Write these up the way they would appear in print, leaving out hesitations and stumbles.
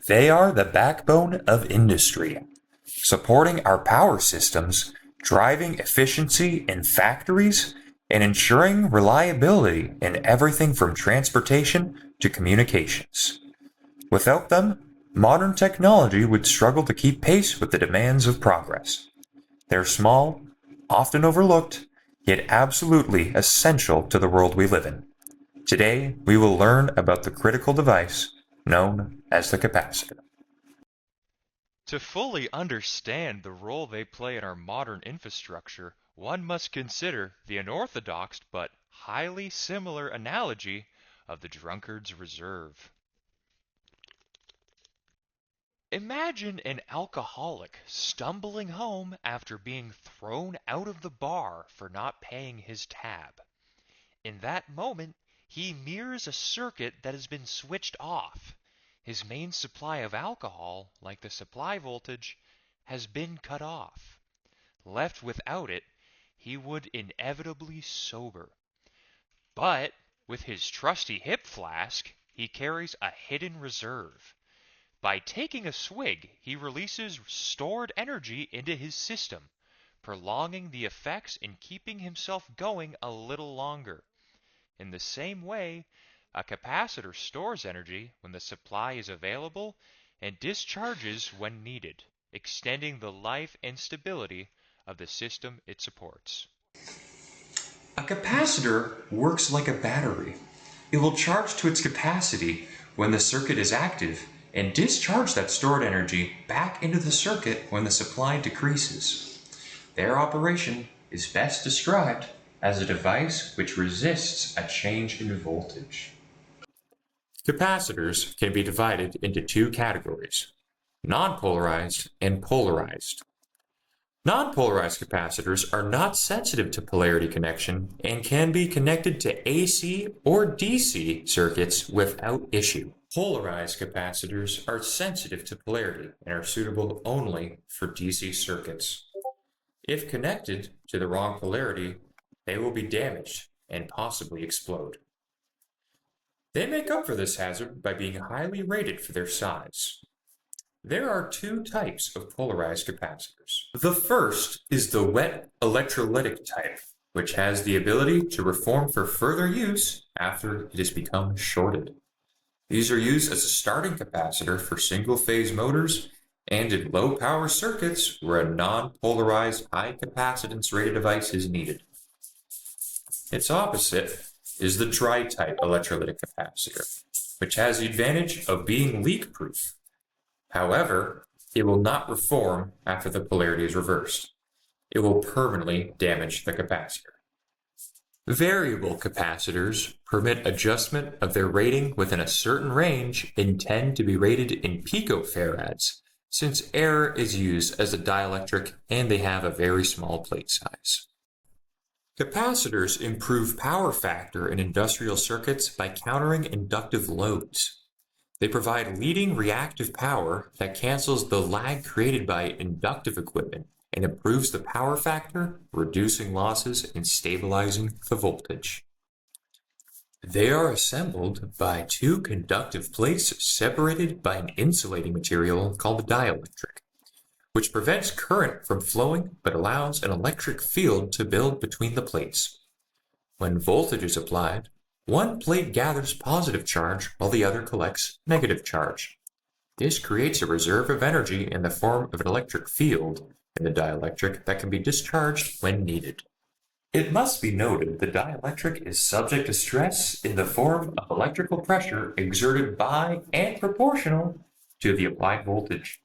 They are the backbone of industry, supporting our power systems, driving efficiency in factories, and ensuring reliability in everything from transportation to communications. Without them, modern technology would struggle to keep pace with the demands of progress. They're small, often overlooked, yet absolutely essential to the world we live in. Today, we will learn about the critical device known as the capacitor. To fully understand the role they play in our modern infrastructure, one must consider the unorthodox but highly similar analogy of the drunkard's reserve. Imagine an alcoholic stumbling home after being thrown out of the bar for not paying his tab. In that moment, he mirrors a circuit that has been switched off. His main supply of alcohol, like the supply voltage, has been cut off. Left without it, he would inevitably sober. But with his trusty hip flask, he carries a hidden reserve. By taking a swig, he releases stored energy into his system, prolonging the effects and keeping himself going a little longer. In the same way, a capacitor stores energy when the supply is available and discharges when needed, extending the life and stability of the system it supports. A capacitor works like a battery. It will charge to its capacity when the circuit is active and discharge that stored energy back into the circuit when the supply decreases. Their operation is best described as a device which resists a change in voltage. Capacitors can be divided into two categories: non-polarized and polarized. Non-polarized capacitors are not sensitive to polarity connection and can be connected to AC or DC circuits without issue. Polarized capacitors are sensitive to polarity and are suitable only for DC circuits. If connected to the wrong polarity, they will be damaged and possibly explode. They make up for this hazard by being highly rated for their size. There are two types of polarized capacitors. The first is the wet electrolytic type, which has the ability to reform for further use after it has become shorted. These are used as a starting capacitor for single-phase motors and in low-power circuits where a non-polarized high-capacitance rated device is needed. Its opposite is the dry-type electrolytic capacitor, which has the advantage of being leak-proof. However, it will not reform after the polarity is reversed. It will permanently damage the capacitor. Variable capacitors permit adjustment of their rating within a certain range and tend to be rated in picofarads, since air is used as a dielectric and they have a very small plate size. Capacitors improve power factor in industrial circuits by countering inductive loads. They provide leading reactive power that cancels the lag created by inductive equipment and improves the power factor, reducing losses and stabilizing the voltage. They are assembled by two conductive plates separated by an insulating material called a dielectric, which prevents current from flowing but allows an electric field to build between the plates. When voltage is applied, one plate gathers positive charge while the other collects negative charge. This creates a reserve of energy in the form of an electric field in the dielectric that can be discharged when needed. It must be noted the dielectric is subject to stress in the form of electrical pressure exerted by and proportional to the applied voltage.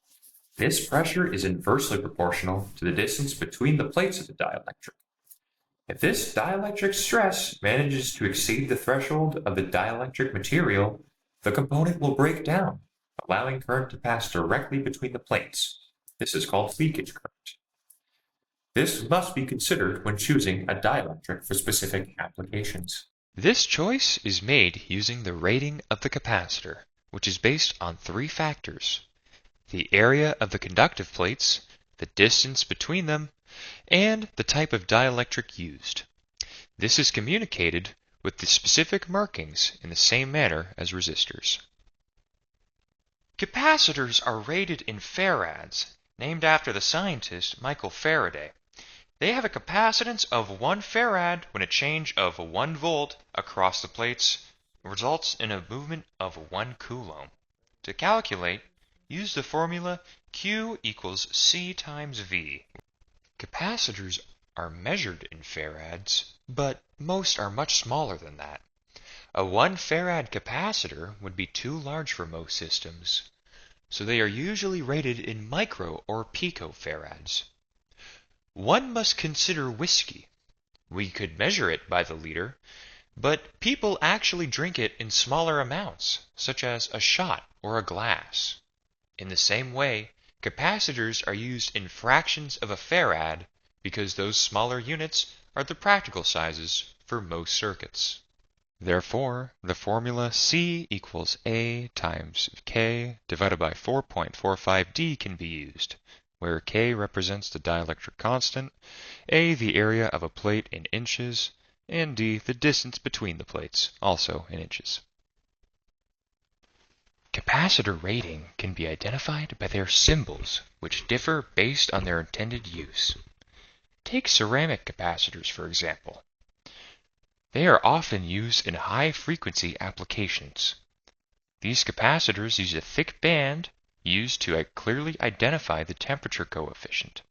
This pressure is inversely proportional to the distance between the plates of the dielectric. If this dielectric stress manages to exceed the threshold of the dielectric material, the component will break down, allowing current to pass directly between the plates. This is called leakage current. This must be considered when choosing a dielectric for specific applications. This choice is made using the rating of the capacitor, which is based on three factors: the area of the conductive plates, the distance between them, and the type of dielectric used. This is communicated with the specific markings in the same manner as resistors. Capacitors are rated in farads, named after the scientist Michael Faraday. They have a capacitance of 1 farad when a change of 1 volt across the plates results in a movement of 1 coulomb. To calculate, use the formula Q equals C times V. Capacitors are measured in farads, but most are much smaller than that. A 1 farad capacitor would be too large for most systems, so they are usually rated in micro or picofarads. One must consider whiskey. We could measure it by the liter, but people actually drink it in smaller amounts, such as a shot or a glass. In the same way, capacitors are used in fractions of a farad because those smaller units are the practical sizes for most circuits. Therefore, the formula C equals A times K divided by 4.45D can be used, where K represents the dielectric constant, A the area of a plate in inches, and D the distance between the plates, also in inches. Capacitor rating can be identified by their symbols, which differ based on their intended use. Take ceramic capacitors, for example. They are often used in high-frequency applications. These capacitors use a thick band used to clearly identify the temperature coefficient.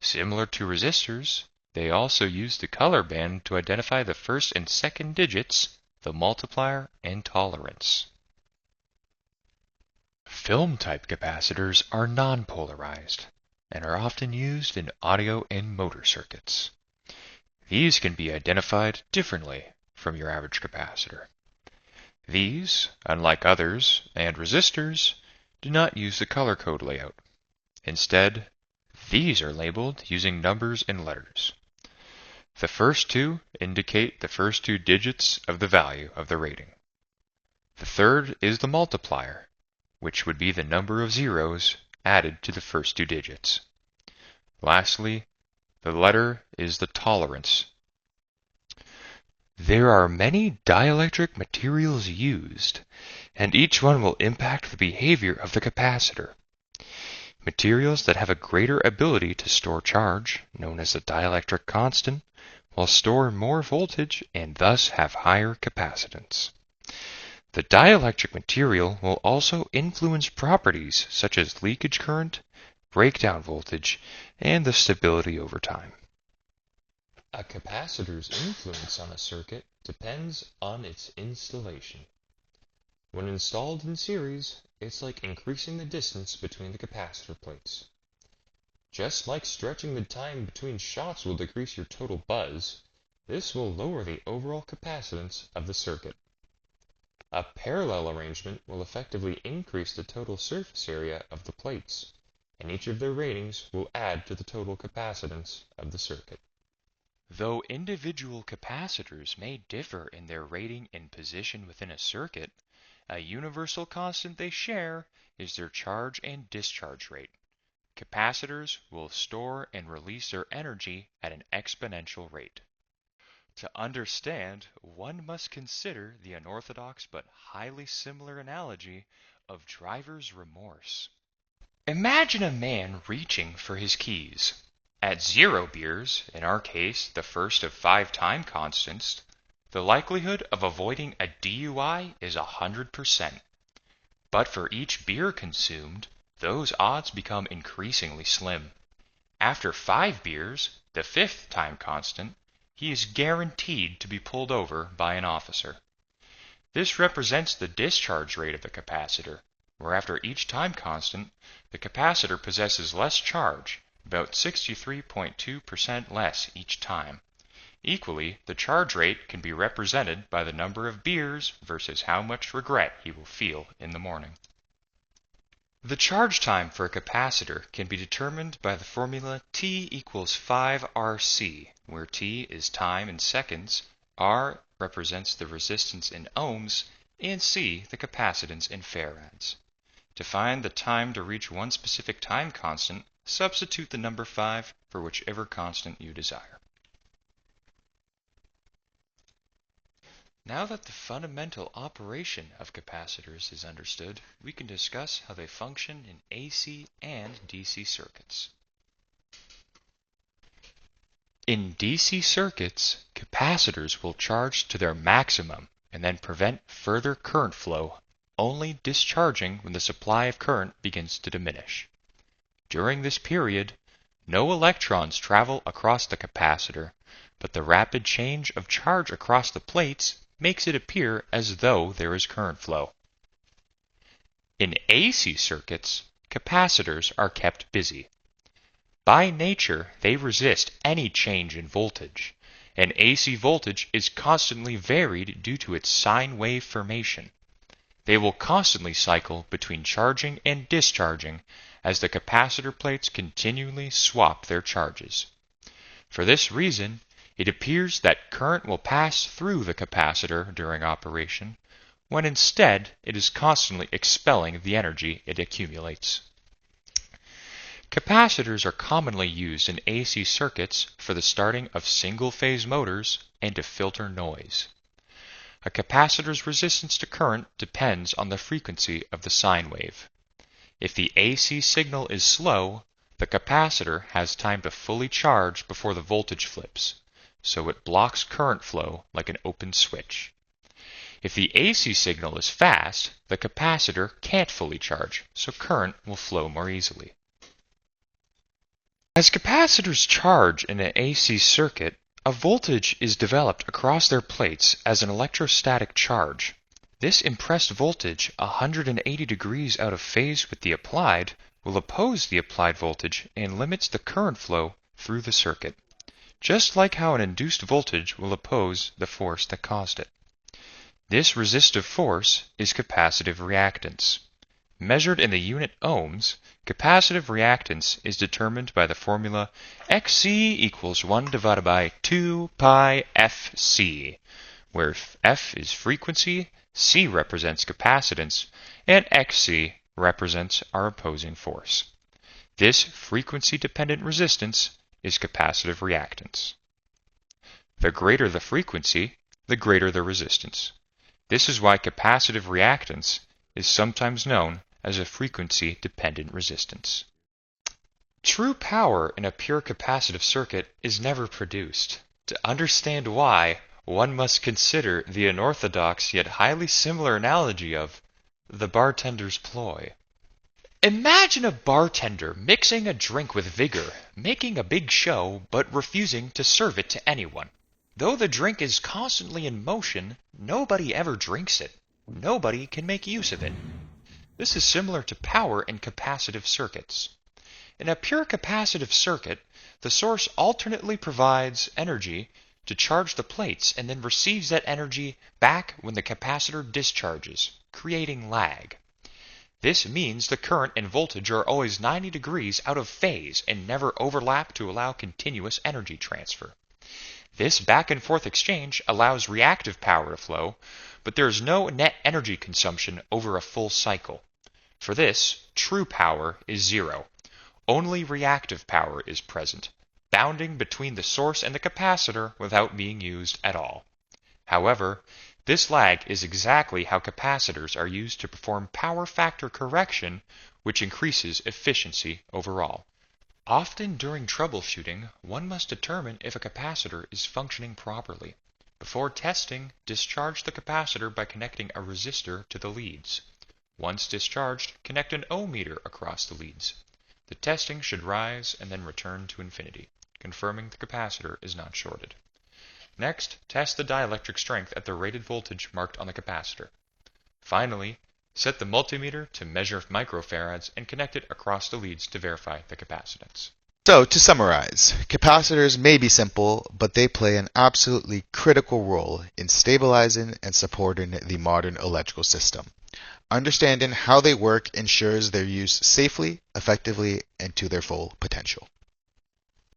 Similar to resistors, they also use the color band to identify the first and second digits, the multiplier, and tolerance. Film-type capacitors are non-polarized and are often used in audio and motor circuits. These can be identified differently from your average capacitor. These, unlike others and resistors, do not use the color code layout. Instead, these are labeled using numbers and letters. The first two indicate the first 2 digits of the value of the rating. The third is the multiplier, which would be the number of zeros added to the first 2 digits. Lastly, the letter is the tolerance. There are many dielectric materials used, and each one will impact the behavior of the capacitor. Materials that have a greater ability to store charge, known as the dielectric constant, will store more voltage and thus have higher capacitance. The dielectric material will also influence properties such as leakage current, breakdown voltage, and the stability over time. A capacitor's influence on a circuit depends on its installation. When installed in series, it's like increasing the distance between the capacitor plates. Just like stretching the time between shots will decrease your total buzz, this will lower the overall capacitance of the circuit. A parallel arrangement will effectively increase the total surface area of the plates, and each of their ratings will add to the total capacitance of the circuit. Though individual capacitors may differ in their rating and position within a circuit, a universal constant they share is their charge and discharge rate. Capacitors will store and release their energy at an exponential rate. To understand, one must consider the unorthodox but highly similar analogy of driver's remorse. Imagine a man reaching for his keys. At 0 beers, in our case the first of 5 time constants, the likelihood of avoiding a DUI is 100%. But for each beer consumed, those odds become increasingly slim. After 5 beers, the 5th time constant, he is guaranteed to be pulled over by an officer. This represents the discharge rate of the capacitor, where after each time constant, the capacitor possesses less charge, about 63.2% less each time. Equally, the charge rate can be represented by the number of beers versus how much regret he will feel in the morning. The charge time for a capacitor can be determined by the formula T equals 5RC, where T is time in seconds, R represents the resistance in ohms, and C the capacitance in farads. To find the time to reach one specific time constant, substitute the number 5 for whichever constant you desire. Now that the fundamental operation of capacitors is understood, we can discuss how they function in AC and DC circuits. In DC circuits, capacitors will charge to their maximum and then prevent further current flow, only discharging when the supply of current begins to diminish. During this period, no electrons travel across the capacitor, but the rapid change of charge across the plates makes it appear as though there is current flow. In AC circuits, capacitors are kept busy. By nature, they resist any change in voltage, and AC voltage is constantly varied due to its sine wave formation. They will constantly cycle between charging and discharging as the capacitor plates continually swap their charges. For this reason, it appears that current will pass through the capacitor during operation, when instead it is constantly expelling the energy it accumulates. Capacitors are commonly used in AC circuits for the starting of single-phase motors and to filter noise. A capacitor's resistance to current depends on the frequency of the sine wave. If the AC signal is slow, the capacitor has time to fully charge before the voltage flips, so it blocks current flow like an open switch. If the AC signal is fast, the capacitor can't fully charge, so current will flow more easily. As capacitors charge in an AC circuit, a voltage is developed across their plates as an electrostatic charge. This impressed voltage, 180 degrees out of phase with the applied, will oppose the applied voltage and limits the current flow through the circuit, just like how an induced voltage will oppose the force that caused it. This resistive force is capacitive reactance. Measured in the unit ohms, capacitive reactance is determined by the formula Xc equals 1 divided by 2 pi Fc, where F is frequency, C represents capacitance, and Xc represents our opposing force. This frequency-dependent resistance is capacitive reactance. The greater the frequency, the greater the resistance. This is why capacitive reactance is sometimes known as a frequency-dependent resistance. True power in a pure capacitive circuit is never produced. To understand why, one must consider the unorthodox yet highly similar analogy of the bartender's ploy. Imagine a bartender mixing a drink with vigor, making a big show, but refusing to serve it to anyone. Though the drink is constantly in motion, nobody ever drinks it. Nobody can make use of it. This is similar to power in capacitive circuits. In a pure capacitive circuit, the source alternately provides energy to charge the plates and then receives that energy back when the capacitor discharges, creating lag. This means the current and voltage are always 90 degrees out of phase and never overlap to allow continuous energy transfer. This back and forth exchange allows reactive power to flow, but there is no net energy consumption over a full cycle. For this, true power is zero. Only reactive power is present, bounding between the source and the capacitor without being used at all. However, this lag is exactly how capacitors are used to perform power factor correction, which increases efficiency overall. Often during troubleshooting, one must determine if a capacitor is functioning properly. Before testing, discharge the capacitor by connecting a resistor to the leads. Once discharged, connect an ohm meter across the leads. The testing should rise and then return to infinity, confirming the capacitor is not shorted. Next, test the dielectric strength at the rated voltage marked on the capacitor. Finally, set the multimeter to measure microfarads and connect it across the leads to verify the capacitance. So, to summarize, capacitors may be simple, but they play an absolutely critical role in stabilizing and supporting the modern electrical system. Understanding how they work ensures their use safely, effectively, and to their full potential.